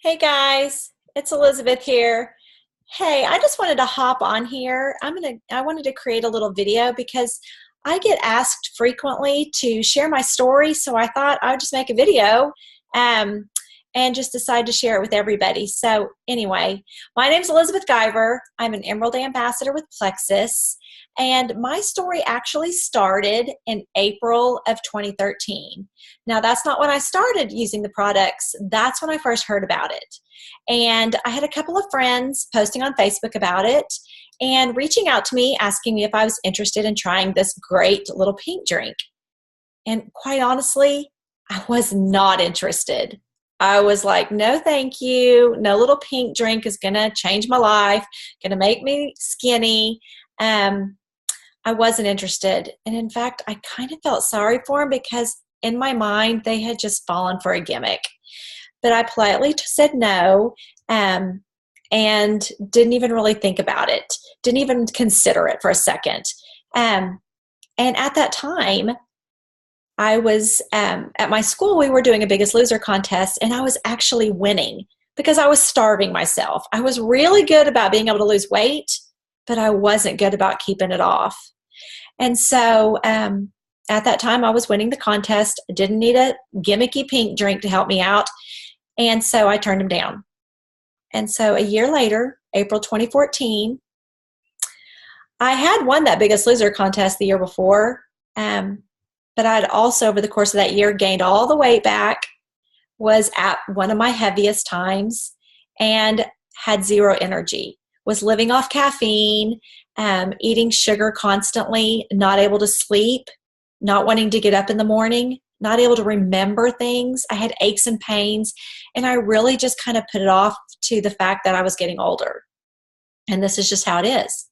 Hey guys, it's Elizabeth here. Hey, I just wanted to hop on here. I wanted to create a little video because I get asked frequently to share my story, so I thought I would just make a video um, and just decide to share it with everybody. So anyway, my name is Elizabeth Guyver. I'm an Emerald Ambassador with Plexus, and my story actually started in April of 2013. Now, that's not when I started using the products. That's when I first heard about it. And I had a couple of friends posting on Facebook about it and reaching out to me, asking me if I was interested in trying this great little pink drink. And quite honestly, I was not interested. I was like, no, thank you. No little pink drink is going to change my life, going to make me skinny. I wasn't interested. And in fact, I kind of felt sorry for them because in my mind, they had just fallen for a gimmick. But I politely said no, and didn't even really think about it, didn't even consider it for a second. And at that time, I was at my school, we were doing a Biggest Loser contest, and I was actually winning because I was starving myself. I was really good about being able to lose weight, but I wasn't good about keeping it off. And so at that time, I was winning the contest. I didn't need a gimmicky pink drink to help me out. And so I turned him down. And so a year later, April 2014, I had won that Biggest Loser contest the year before. But I had also, over the course of that year, gained all the weight back, was at one of my heaviest times, and had zero energy, was living off caffeine, eating sugar constantly, not able to sleep, not wanting to get up in the morning, not able to remember things. I had aches and pains, and I really just kind of put it off to the fact that I was getting older. And this is just how it is.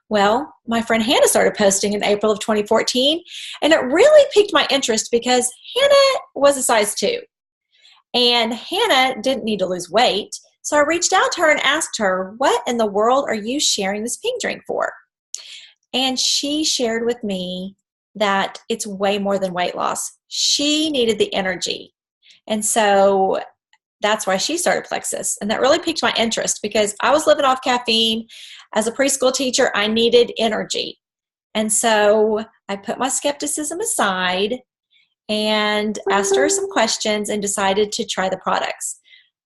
Well, my friend Hannah started posting in April of 2014, and it really piqued my interest because Hannah was a size 2. And Hannah didn't need to lose weight, so I reached out to her and asked her, what in the world are you sharing this pink drink for? And she shared with me that it's way more than weight loss. She needed the energy. And so that's why she started Plexus. And that really piqued my interest because I was living off caffeine. As a preschool teacher, I needed energy. And so I put my skepticism aside and asked her some questions and decided to try the products.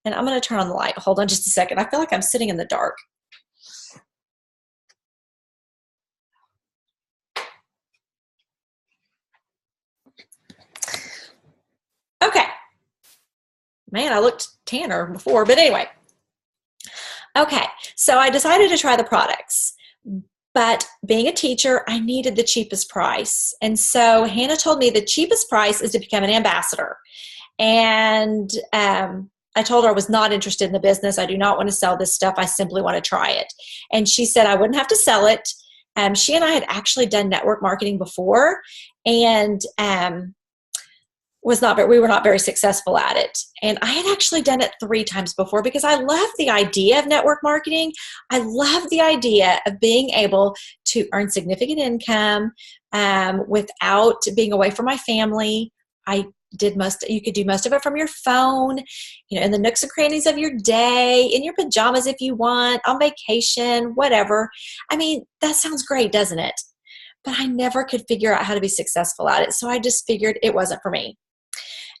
And I'm going to turn on the light. Hold on just a second. I feel like I'm sitting in the dark. Okay. Man, I looked tanner before, but anyway. Okay, so I decided to try the products, but being a teacher, I needed the cheapest price. And so Hannah told me the cheapest price is to become an ambassador. And I told her I was not interested in the business. I do not want to sell this stuff. I simply want to try it. And she said I wouldn't have to sell it. She and I had actually done network marketing before, and we were not very successful at it. And I had actually done it 3 times before because I love the idea of network marketing. I love the idea of being able to earn significant income without being away from my family. You could do most of it from your phone, in the nooks and crannies of your day, in your pajamas if you want, on vacation, whatever. I mean, that sounds great, doesn't it? But I never could figure out how to be successful at it. So I just figured it wasn't for me.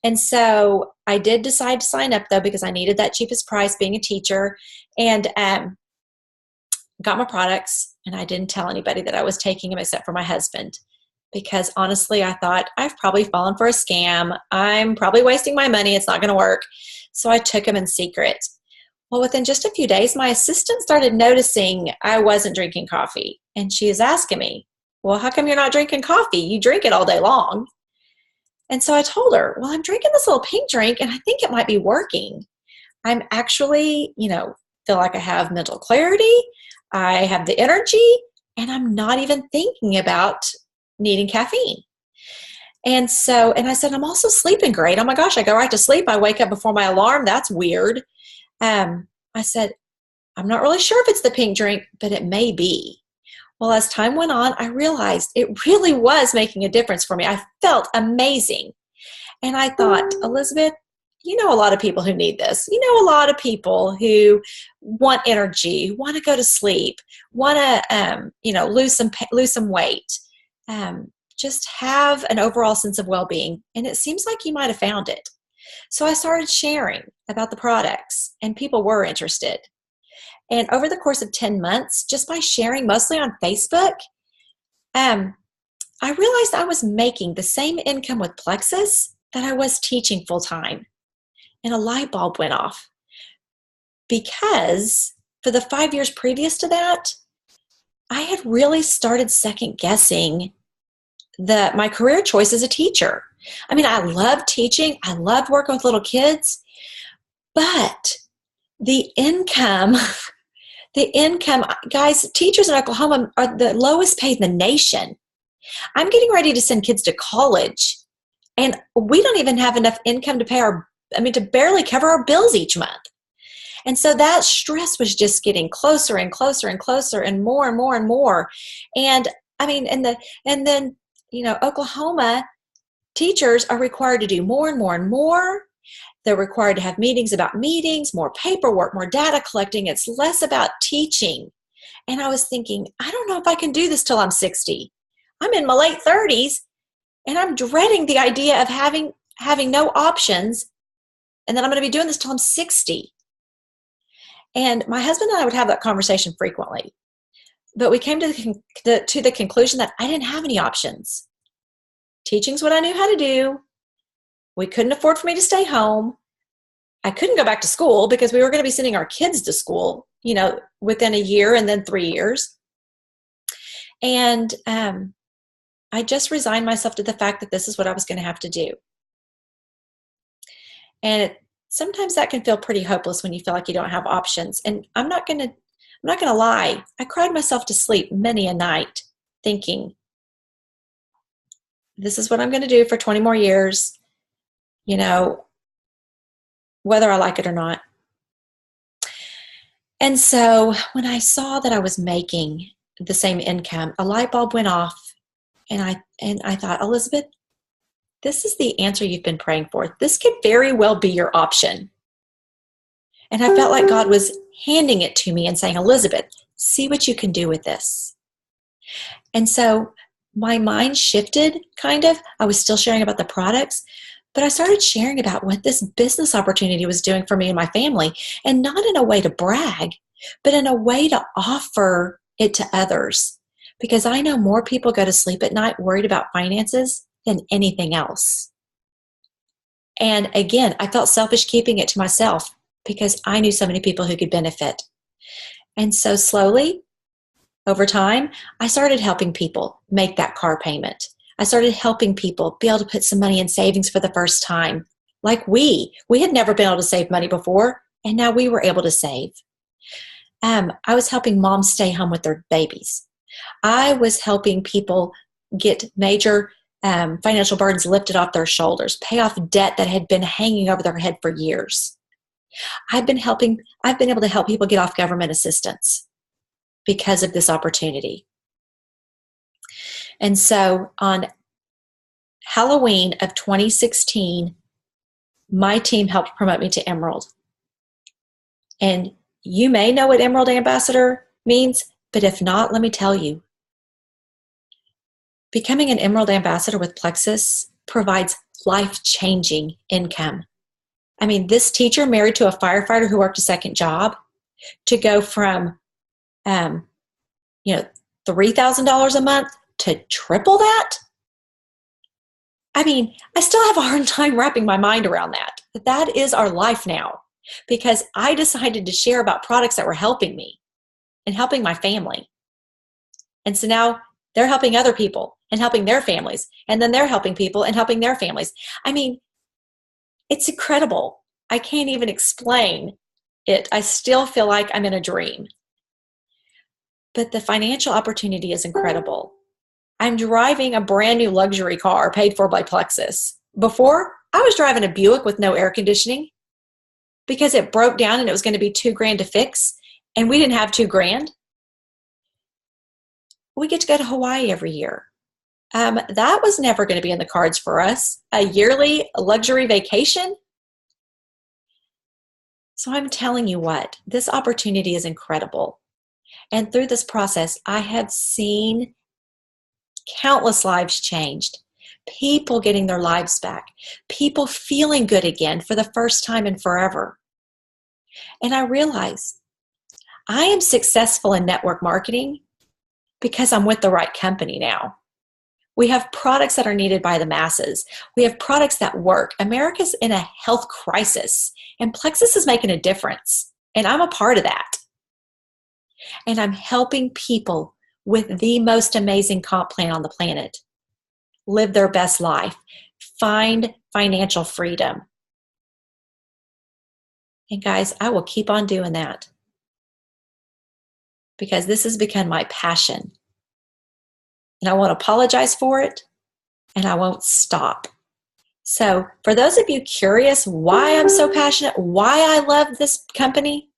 And so I did decide to sign up, though, because I needed that cheapest price being a teacher, and got my products. And I didn't tell anybody that I was taking them except for my husband, because honestly, I thought I've probably fallen for a scam. I'm probably wasting my money. It's not going to work. So I took them in secret. Well, within just a few days, my assistant started noticing I wasn't drinking coffee. And she is asking me, well, how come you're not drinking coffee? You drink it all day long. And so I told her, well, I'm drinking this little pink drink and I think it might be working. I'm actually, feel like I have mental clarity. I have the energy, and I'm not even thinking about needing caffeine. And I said, I'm also sleeping great. Oh my gosh, I go right to sleep. I wake up before my alarm. That's weird. I said, I'm not really sure if it's the pink drink, but it may be. Well, as time went on, I realized it really was making a difference for me. I felt amazing. And I thought, Elizabeth, you know a lot of people who need this. You know a lot of people who want energy, want to go to sleep, want to lose some weight, just have an overall sense of well-being. And it seems like you might have found it. So I started sharing about the products, and people were interested. And over the course of 10 months, just by sharing mostly on Facebook, I realized I was making the same income with Plexus that I was teaching full-time. And a light bulb went off, because for the 5 years previous to that, I had really started second guessing my career choice as a teacher. I mean, I loved teaching. I loved working with little kids, but the income, guys, teachers in Oklahoma are the lowest paid in the nation. I'm getting ready to send kids to college, and we don't even have enough income to to barely cover our bills each month. And so that stress was just getting closer and closer and closer and more and more and more. And I mean, and then, Oklahoma teachers are required to do more and more and more. They're required to have meetings about meetings, more paperwork, more data collecting. It's less about teaching. And I was thinking, I don't know if I can do this till I'm 60. I'm in my late 30s, and I'm dreading the idea of having no options, and then I'm going to be doing this till I'm 60. And my husband and I would have that conversation frequently. But we came to the conclusion that I didn't have any options. Teaching's what I knew how to do. We couldn't afford for me to stay home. I couldn't go back to school because we were going to be sending our kids to school, within a year and then 3 years. And I just resigned myself to the fact that this is what I was going to have to do. And sometimes that can feel pretty hopeless when you feel like you don't have options. And I'm not going to lie. I cried myself to sleep many a night thinking, this is what I'm going to do for 20 more years, whether I like it or not. And so when I saw that I was making the same income, a light bulb went off, and I thought, Elizabeth, this is the answer you've been praying for. This could very well be your option. And I felt like God was handing it to me and saying, Elizabeth, see what you can do with this. And so my mind shifted, kind of. I was still sharing about the products, but I started sharing about what this business opportunity was doing for me and my family, and not in a way to brag, but in a way to offer it to others. Because I know more people go to sleep at night worried about finances than anything else. And again, I felt selfish keeping it to myself because I knew so many people who could benefit. And so slowly, over time, I started helping people make that car payment. I started helping people be able to put some money in savings for the first time. Like we had never been able to save money before, and now we were able to save. I was helping moms stay home with their babies. I was helping people get major financial burdens lifted off their shoulders, pay off debt that had been hanging over their head for years. I've been able to help people get off government assistance because of this opportunity. And so on Halloween of 2016, my team helped promote me to Emerald. And you may know what Emerald Ambassador means, but if not, let me tell you. Becoming an Emerald Ambassador with Plexus provides life-changing income. I mean, this teacher married to a firefighter who worked a second job to go from, $3,000 a month to triple that. I mean, I still have a hard time wrapping my mind around that. But that is our life now, because I decided to share about products that were helping me and helping my family. And so now they're helping other people and helping their families, and then they're helping people and helping their families. I mean, it's incredible. I can't even explain it. I still feel like I'm in a dream. But the financial opportunity is incredible. I'm driving a brand new luxury car paid for by Plexus. Before, I was driving a Buick with no air conditioning because it broke down and it was going to be $2,000 to fix, and we didn't have $2,000. We get to go to Hawaii every year. That was never going to be in the cards for us. A yearly luxury vacation? So I'm telling you what, this opportunity is incredible. And through this process, I have seen countless lives changed, people getting their lives back, people feeling good again for the first time in forever. And I realized I am successful in network marketing because I'm with the right company now. We have products that are needed by the masses. We have products that work. America's in a health crisis, and Plexus is making a difference. And I'm a part of that. And I'm helping people with the most amazing comp plan on the planet live their best life, find financial freedom. And guys, I will keep on doing that because this has become my passion. And I won't apologize for it, and I won't stop. So for those of you curious why I'm so passionate, why I love this company,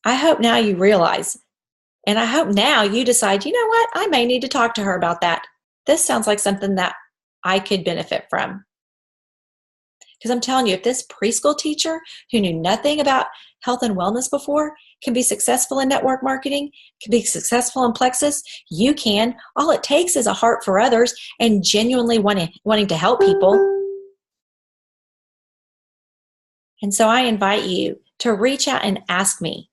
I hope now you realize, and I hope now you decide, you know what, I may need to talk to her about that. This sounds like something that I could benefit from. Because I'm telling you, if this preschool teacher who knew nothing about health and wellness before can be successful in network marketing, can be successful in Plexus, you can. All it takes is a heart for others and genuinely wanting to help people. And so I invite you to reach out and ask me.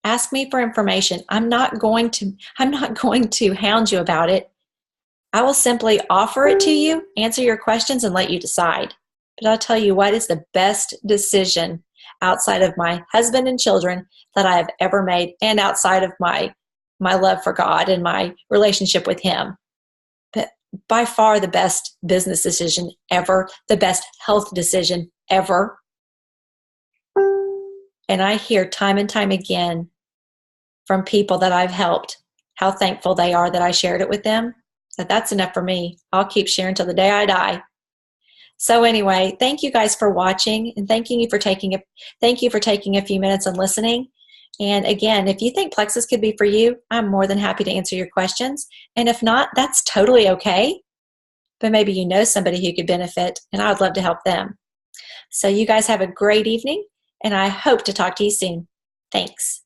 Ask me for information. I'm not going to hound you about it. I will simply offer it to you, answer your questions, and let you decide. But I'll tell you what is the best decision outside of my husband and children that I have ever made, and outside of my love for God and my relationship with Him. But by far the best business decision ever, the best health decision ever. And I hear time and time again from people that I've helped how thankful they are that I shared it with them. That's enough for me. I'll keep sharing till the day I die. So anyway, thank you guys for watching, and thank you for taking a few minutes and listening. And again, if you think Plexus could be for you, I'm more than happy to answer your questions. And if not, that's totally okay. But maybe you know somebody who could benefit, and I would love to help them. So you guys have a great evening, and I hope to talk to you soon. Thanks.